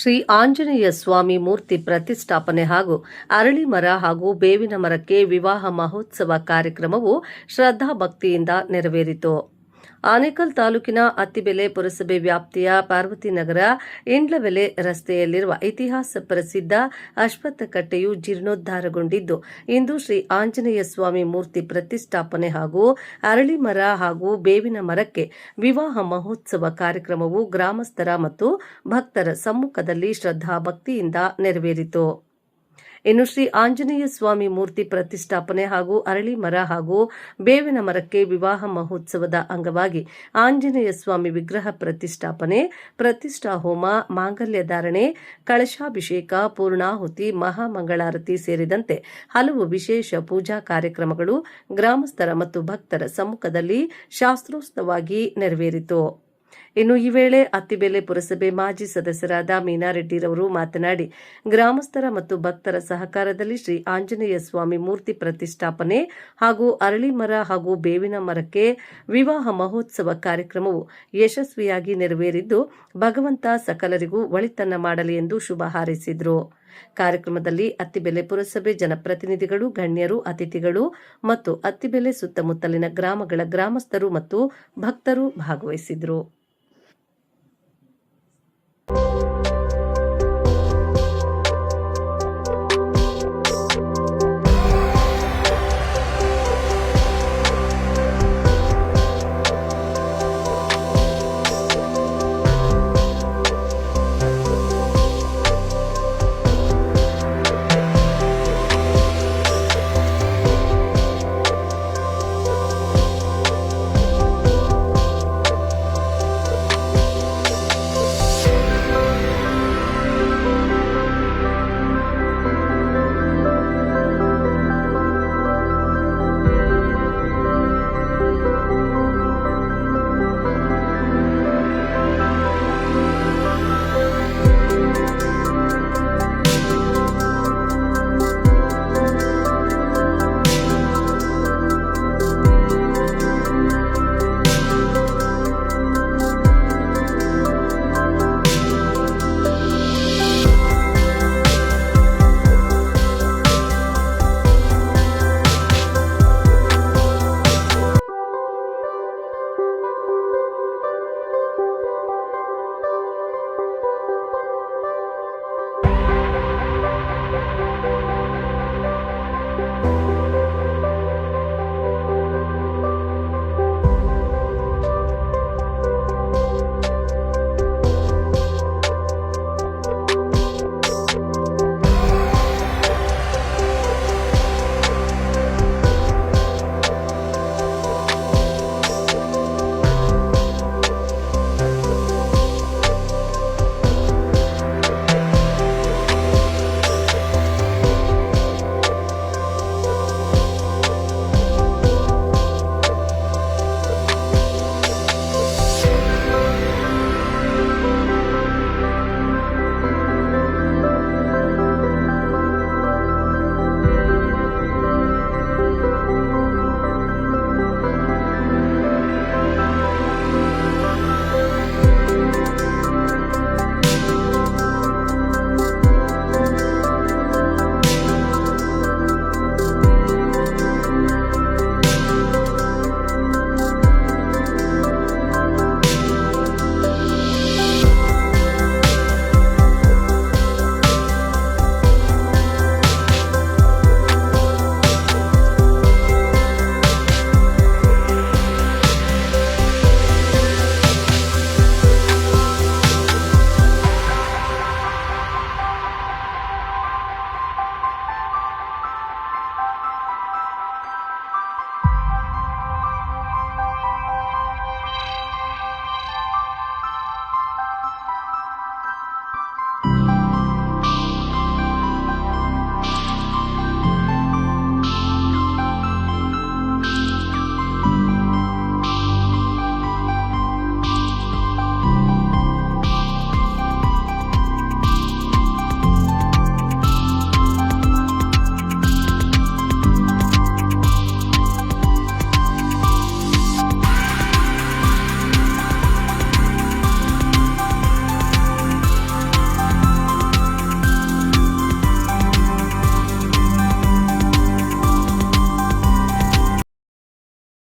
ಶ್ರೀ ಆಂಜನೇಯ ಸ್ವಾಮಿ ಮೂರ್ತಿ ಪ್ರತಿಷ್ಠಾಪನೆ ಹಾಗೂ ಅರಳಿ ಮರ ಹಾಗೂ ಬೇವಿನ ಮರಕ್ಕೆ ವಿವಾಹ ಮಹೋತ್ಸವ ಕಾರ್ಯಕ್ರಮವು ಶ್ರದ್ಧಾಭಕ್ತಿಯಿಂದ ನೆರವೇರಿತು. ಆನೇಕಲ್ ತಾಲೂಕಿನ ಅತ್ತಿಬೆಲೆ ಪುರಸಭೆ ವ್ಯಾಪ್ತಿಯ ಪಾರ್ವತಿನಗರ ಇಂಡ್ಲವೆಲೆ ರಸ್ತೆಯಲ್ಲಿರುವ ಇತಿಹಾಸ ಪ್ರಸಿದ್ಧ ಅಶ್ವತ್ಥಕಟ್ಟೆಯು ಜೀರ್ಣೋದ್ಧಾರಗೊಂಡಿದ್ದು, ಇಂದು ಶ್ರೀ ಆಂಜನೇಯ ಸ್ವಾಮಿ ಮೂರ್ತಿ ಪ್ರತಿಷ್ಠಾಪನೆ ಹಾಗೂ ಅರಳಿ ಮರ ಹಾಗೂ ಬೇವಿನ ಮರಕ್ಕೆ ವಿವಾಹ ಮಹೋತ್ಸವ ಕಾರ್ಯಕ್ರಮವು ಗ್ರಾಮಸ್ಥರ ಮತ್ತು ಭಕ್ತರ ಸಮ್ಮುಖದಲ್ಲಿ ಶ್ರದ್ಧಾಭಕ್ತಿಯಿಂದ ನೆರವೇರಿತು. ಇನ್ನು ಶ್ರೀ ಆಂಜನೇಯ ಸ್ವಾಮಿ ಮೂರ್ತಿ ಪ್ರತಿಷ್ಠಾಪನೆ ಹಾಗೂ ಅರಳಿ ಮರ ಹಾಗೂ ಬೇವಿನ ಮರಕ್ಕೆ ವಿವಾಹ ಮಹೋತ್ಸವದ ಅಂಗವಾಗಿ ಆಂಜನೇಯ ಸ್ವಾಮಿ ವಿಗ್ರಹ ಪ್ರತಿಷ್ಠಾಪನೆ, ಪ್ರತಿಷ್ಠಾ ಹೋಮ, ಮಾಂಗಲ್ಯ ಧಾರಣೆ, ಕಳಶಾಭಿಷೇಕ, ಪೂರ್ಣಾಹುತಿ, ಮಹಾಮಂಗಳಾರತಿ ಸೇರಿದಂತೆ ಹಲವು ವಿಶೇಷ ಪೂಜಾ ಕಾರ್ಯಕ್ರಮಗಳು ಗ್ರಾಮಸ್ಥರ ಮತ್ತು ಭಕ್ತರ ಸಮ್ಮುಖದಲ್ಲಿ ಶಾಸ್ತ್ರೋಕ್ತವಾಗಿ ನೆರವೇರಿತು. ಇನ್ನು ಈ ವೇಳೆ ಅತ್ತಿಬೆಲೆ ಪುರಸಭೆ ಮಾಜಿ ಸದಸ್ಯರಾದ ಮೀನಾರೆಡ್ಡಿರವರು ಮಾತನಾಡಿ, ಗ್ರಾಮಸ್ಥರ ಮತ್ತು ಭಕ್ತರ ಸಹಕಾರದಲ್ಲಿ ಶ್ರೀ ಆಂಜನೇಯ ಸ್ವಾಮಿ ಮೂರ್ತಿ ಪ್ರತಿಷ್ಠಾಪನೆ ಹಾಗೂ ಅರಳಿ ಮರ ಹಾಗೂ ಬೇವಿನ ಮರಕ್ಕೆ ವಿವಾಹ ಮಹೋತ್ಸವ ಕಾರ್ಯಕ್ರಮವು ಯಶಸ್ವಿಯಾಗಿ ನೆರವೇರಿದ್ದು, ಭಗವಂತ ಸಕಲರಿಗೂ ಒಳಿತನ್ನ ಮಾಡಲಿ ಎಂದು ಶುಭ ಹಾರೈಸಿದರು. ಕಾರ್ಯಕ್ರಮದಲ್ಲಿ ಅತ್ತಿಬೆಲೆ ಪುರಸಭೆ ಜನಪ್ರತಿನಿಧಿಗಳು, ಗಣ್ಯರು, ಅತಿಥಿಗಳು ಮತ್ತು ಅತ್ತಿಬೆಲೆ ಸುತ್ತಮುತ್ತಲಿನ ಗ್ರಾಮಗಳ ಗ್ರಾಮಸ್ಥರು ಮತ್ತು ಭಕ್ತರು ಭಾಗವಹಿಸಿದರು.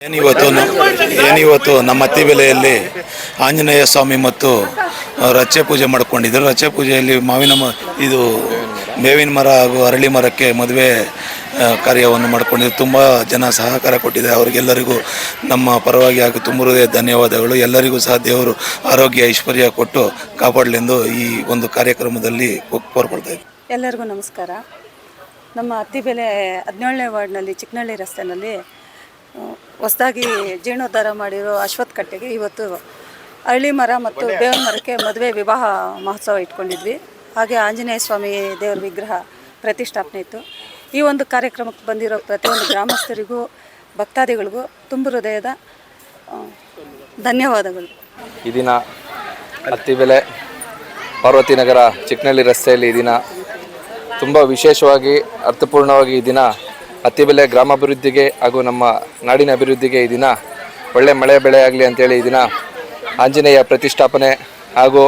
ಏನಿವತ್ತು ನಮ್ಮ ಅತ್ತಿಬೆಲೆಯಲ್ಲಿ ಆಂಜನೇಯ ಸ್ವಾಮಿ ಮತ್ತು ರಚ್ಚೆ ಪೂಜೆ ಮಾಡಿಕೊಂಡಿದ್ದರು. ರಚ್ಚೆ ಪೂಜೆಯಲ್ಲಿ ಇದು ಬೇವಿನ ಮರ ಹಾಗೂ ಅರಳಿ ಮರಕ್ಕೆ ಮದುವೆ ಕಾರ್ಯವನ್ನು ಮಾಡಿಕೊಂಡಿದ್ದು ತುಂಬ ಜನ ಸಹಕಾರ ಕೊಟ್ಟಿದೆ. ಅವರಿಗೆಲ್ಲರಿಗೂ ನಮ್ಮ ಪರವಾಗಿ ಹಾಗೂ ತುಂಬ ಧನ್ಯವಾದಗಳು. ಎಲ್ಲರಿಗೂ ಸಹ ದೇವರು ಆರೋಗ್ಯ ಐಶ್ವರ್ಯ ಕೊಟ್ಟು ಕಾಪಾಡಲೆಂದು ಈ ಒಂದು ಕಾರ್ಯಕ್ರಮದಲ್ಲಿ ಕೋರ್ಕೊಳ್ತಾ ಇದ್ದೀವಿ. ಎಲ್ಲರಿಗೂ ನಮಸ್ಕಾರ. ನಮ್ಮ ಅತ್ತಿಬೆಲೆ 17ನೇ ವಾರ್ಡ್ನಲ್ಲಿ ಚಿಕ್ಕನಹಳ್ಳಿ ರಸ್ತೆಯಲ್ಲಿ ಹೊಸದಾಗಿ ಜೀರ್ಣೋದ್ಧಾರ ಮಾಡಿರೋ ಅಶ್ವತ್ಥ ಕಟ್ಟೆಗೆ ಇವತ್ತು ಅರಳಿ ಮರ ಮತ್ತು ಬೇವಿನ ಮರಕ್ಕೆ ಮದುವೆ ವಿವಾಹ ಮಹೋತ್ಸವ ಇಟ್ಕೊಂಡಿದ್ವಿ. ಹಾಗೆ ಆಂಜನೇಯ ಸ್ವಾಮಿ ದೇವರ ವಿಗ್ರಹ ಪ್ರತಿಷ್ಠಾಪನೆ ಇತ್ತು. ಈ ಒಂದು ಕಾರ್ಯಕ್ರಮಕ್ಕೆ ಬಂದಿರೋ ಪ್ರತಿಯೊಂದು ಗ್ರಾಮಸ್ಥರಿಗೂ ಭಕ್ತಾದಿಗಳಿಗೂ ತುಂಬ ಹೃದಯದ ಧನ್ಯವಾದಗಳು. ಈ ದಿನ ಅತ್ತಿಬೆಲೆ ಪಾರ್ವತಿನಗರ ಚಿಕ್ಕನಹಳ್ಳಿ ರಸ್ತೆಯಲ್ಲಿ ಈ ದಿನ ತುಂಬ ವಿಶೇಷವಾಗಿ ಅರ್ಥಪೂರ್ಣವಾಗಿ ಈ ದಿನ ಅತ್ತಿಬೆಲೆ ಗ್ರಾಮಾಭಿವೃದ್ಧಿಗೆ ಹಾಗೂ ನಮ್ಮ ನಾಡಿನ ಅಭಿವೃದ್ಧಿಗೆ ಈ ದಿನ ಒಳ್ಳೆ ಮಳೆ ಬೆಳೆ ಆಗಲಿ ಅಂತೇಳಿ ಈ ದಿನ ಆಂಜನೇಯ ಪ್ರತಿಷ್ಠಾಪನೆ ಹಾಗೂ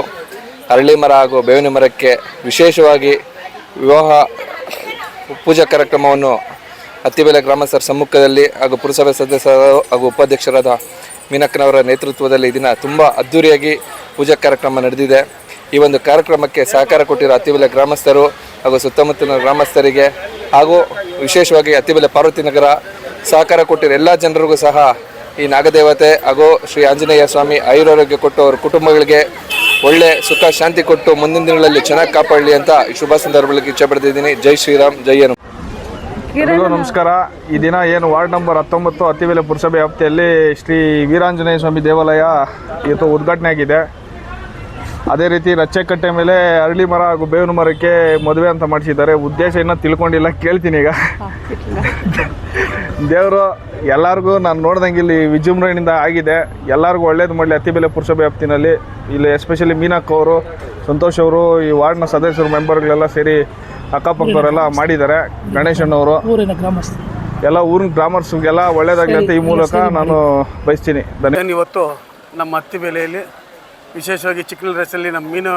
ಅರಳಿ ಮರ ಹಾಗೂ ಬೇವಿನ ಮರಕ್ಕೆ ವಿಶೇಷವಾಗಿ ವಿವಾಹ ಪೂಜಾ ಕಾರ್ಯಕ್ರಮವನ್ನು ಅತ್ತಿಬೆಲೆ ಗ್ರಾಮಸ್ಥರ ಸಮ್ಮುಖದಲ್ಲಿ ಹಾಗೂ ಪುರಸಭೆ ಸದಸ್ಯರು ಹಾಗೂ ಉಪಾಧ್ಯಕ್ಷರಾದ ಮೀನಕ್ಕನವರ ನೇತೃತ್ವದಲ್ಲಿ ಈ ದಿನ ತುಂಬ ಅದ್ಧೂರಿಯಾಗಿ ಪೂಜಾ ಕಾರ್ಯಕ್ರಮ ನಡೆದಿದೆ. ಈ ಒಂದು ಕಾರ್ಯಕ್ರಮಕ್ಕೆ ಸಹಕಾರ ಕೊಟ್ಟಿರೋ ಅತ್ತಿಬೆಲೆ ಗ್ರಾಮಸ್ಥರು ಹಾಗೂ ಸುತ್ತಮುತ್ತಲಿನ ಗ್ರಾಮಸ್ಥರಿಗೆ ಹಾಗೂ ವಿಶೇಷವಾಗಿ ಅತ್ತಿಬೆಲೆ ಪಾರ್ವತಿನಗರ ಸಹಕಾರ ಕೊಟ್ಟಿರೋ ಎಲ್ಲ ಜನರಿಗೂ ಸಹ ಈ ನಾಗದೇವತೆ ಹಾಗೂ ಶ್ರೀ ಆಂಜನೇಯ ಸ್ವಾಮಿ ಆಯುರಾರೋಗ್ಯ ಕೊಟ್ಟು ಅವರ ಕುಟುಂಬಗಳಿಗೆ ಒಳ್ಳೆ ಸುಖ ಶಾಂತಿ ಕೊಟ್ಟು ಮುಂದಿನ ದಿನಗಳಲ್ಲಿ ಚೆನ್ನಾಗಿ ಕಾಪಾಡಲಿ ಅಂತ ಈ ಶುಭ ಸಂದರ್ಭದಲ್ಲಿ ಇಚ್ಛೆ ಪಡೆದಿದ್ದೀನಿ. ಜೈ ಶ್ರೀರಾಮ್, ಜೈ ಹನುಮ. ಎಲ್ಲರಿಗೂ ನಮಸ್ಕಾರ. ಈ ದಿನ ಏನು ವಾರ್ಡ್ ನಂಬರ್ 19 ಅತ್ತಿಬೆಲೆ ಪುರಸಭೆ ವ್ಯಾಪ್ತಿಯಲ್ಲಿ ಶ್ರೀ ವೀರಾಂಜನೇಯ ಸ್ವಾಮಿ ದೇವಾಲಯ ಇವತ್ತು ಉದ್ಘಾಟನೆ ಆಗಿದೆ. ಅದೇ ರೀತಿ ರಚ್ಚೆಕಟ್ಟೆ ಮೇಲೆ ಅರಳಿ ಮರ ಹಾಗೂ ಬೇವಿನ ಮರಕ್ಕೆ ಮದುವೆ ಅಂತ ಮಾಡಿಸಿದ್ದಾರೆ. ಉದ್ದೇಶ ಇನ್ನೂ ತಿಳ್ಕೊಂಡಿಲ್ಲ, ಕೇಳ್ತೀನಿ ಈಗ. ದೇವರು ಎಲ್ಲರಿಗೂ ನಾನು ನೋಡ್ದಂಗೆ ಇಲ್ಲಿ ವಿಜೃಂಭಣೆಯಿಂದ ಆಗಿದೆ. ಎಲ್ಲರಿಗೂ ಒಳ್ಳೇದು ಮಾಡಲಿ. ಅತ್ತಿಬೆಲೆ ಪುರಸಭೆ ವ್ಯಾಪ್ತಿನಲ್ಲಿ ಇಲ್ಲಿ ಎಸ್ಪೆಷಲಿ ಮೀನಕ್ಕ ಅವರು, ಸಂತೋಷ್ ಅವರು, ಈ ವಾರ್ಡ್ನ ಸದಸ್ಯರು ಮೆಂಬರ್ಗಳೆಲ್ಲ ಸೇರಿ ಅಕ್ಕಪಕ್ಕದವರೆಲ್ಲ ಮಾಡಿದ್ದಾರೆ. ಗಣೇಶಣ್ಣವರು ಎಲ್ಲ ಊರಿನ ಗ್ರಾಮರ್ಸ್ಗೆಲ್ಲ ಒಳ್ಳೇದಾಗಲಿ ಅಂತ ಈ ಮೂಲಕ ನಾನು ಬಯಸ್ತೀನಿ. ಇವತ್ತು ನಮ್ಮ ಅತ್ತಿಬೆಲೆಯಲ್ಲಿ ವಿಶೇಷವಾಗಿ ಚಿಕ್ಕನಹಳ್ಳಿ ರಸ್ತೆಯಲ್ಲಿ ನಮ್ಮ ಮೀನು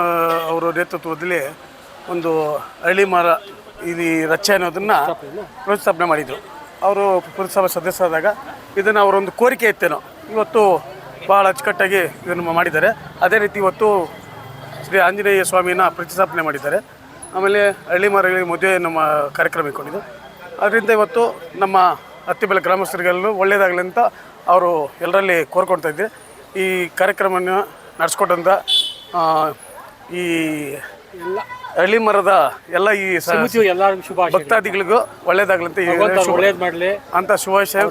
ಅವರ ನೇತೃತ್ವದಲ್ಲಿ ಒಂದು ಅರಳಿ ಮರ ಇದು ರಚ್ಚೆ ಅನ್ನೋದನ್ನು ಪ್ರತಿಷ್ಠಾಪನೆ ಮಾಡಿದರು. ಅವರು ಪುರಸಭಾ ಸದಸ್ಯರಾದಾಗ ಇದನ್ನು ಅವರೊಂದು ಕೋರಿಕೆ ಇತ್ತೇನೋ ಇವತ್ತು ಭಾಳ ಅಚ್ಚುಕಟ್ಟಾಗಿ ಇದನ್ನು ಮಾಡಿದ್ದಾರೆ. ಅದೇ ರೀತಿ ಇವತ್ತು ಶ್ರೀ ಆಂಜನೇಯ ಸ್ವಾಮಿನ ಪ್ರತಿಷ್ಠಾಪನೆ ಮಾಡಿದ್ದಾರೆ. ಆಮೇಲೆ ಅರಳಿ ಮರಗಳಿಗೆ ಮದುವೆ ನಮ್ಮ ಕಾರ್ಯಕ್ರಮ ಇಟ್ಕೊಂಡಿದ್ದು. ಅದರಿಂದ ಇವತ್ತು ನಮ್ಮ ಅತ್ತಿಬೆಲೆ ಗ್ರಾಮಸ್ಥರಿಗೆಲ್ಲರೂ ಒಳ್ಳೆಯದಾಗಲಿ ಅಂತ ಅವರು ಎಲ್ಲರಲ್ಲಿ ಕೋರ್ಕೊಳ್ತಾ ಇದ್ದೆ. ಈ ಕಾರ್ಯಕ್ರಮವನ್ನು ನಡೆಸ್ಕೊಟ್ಟಂಥ ಈ ಅರಳಿ ಮರದ ಎಲ್ಲ ಈ ಭಕ್ತಾದಿಗಳಿಗೂ ಒಳ್ಳೇದಾಗಲಿ ಅಂತ ಶುಭಾಶಯ.